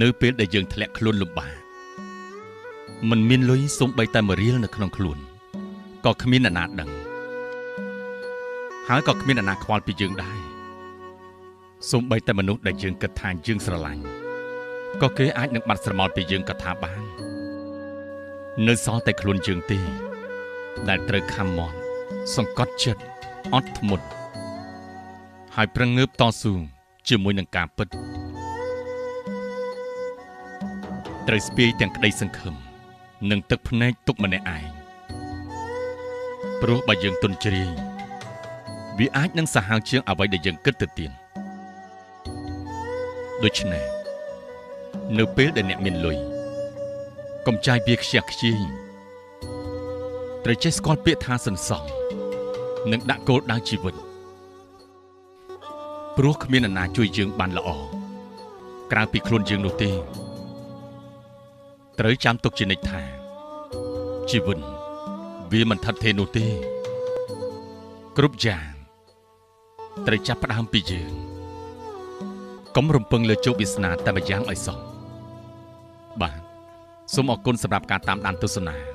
នៅពេលដែលយើងធ្លាក់ខ្លួនលំបាកមិនមានលុយសូម្បីតែមួយរៀលនៅក្នុងខ្លួនក៏គ្មានអ្នកណាដឹងហើយក៏គ្មានអ្នកណាខ្វល់ពីយើងដែរសូម្បីតែមនុស្សដែលយើងគិតថាយើងស្រឡាញ់ក៏គេអាចនឹងបាត់ស្រមោលពីយើងក៏ថាបាននៅសល់តែខ្លួនយើងទេដែលត្រូវខំមាត់សង្កត់ចិត្តអត់ធ្មត់ហើយប្រឹងងើបតស៊ូជាមួយនឹងការពិតត្រូវស្ពាយទាំងក្តីសង្ឃឹមនិងទឹកភ្នែកទុកម្នាក់ឯងព្រោះបើយើងទន់ជ្រាយវាអាចនឹងសាហាវជាងអ្វីដែលយើងគិតទៅទៀតដូច្នេះនៅពេលដែលអ្នកមានលុយកុំចាយវាខ្ជះខ្ជាយត្រូវចេះស្គាល់ពាក្យថាសន្សំនិងដាក់គោលដៅជីវិតព្រោះគ្មានអ្នកណាជួយយើងបានល្អក្រៅពីខ្លួនយើងនោះទេត្រូវចាំទុកជានិច្ចថាជីវិតវាមិនថិតថេរនោះទេគ្រប់យ៉ាងត្រូវចាប់ផ្ដើមពីយើងកុំរំពឹងលើជោគវាសនាតែម្យ៉ាងឲ្យសោះបាទសូមអរគុណសម្រាប់ការតាមដានទស្សនា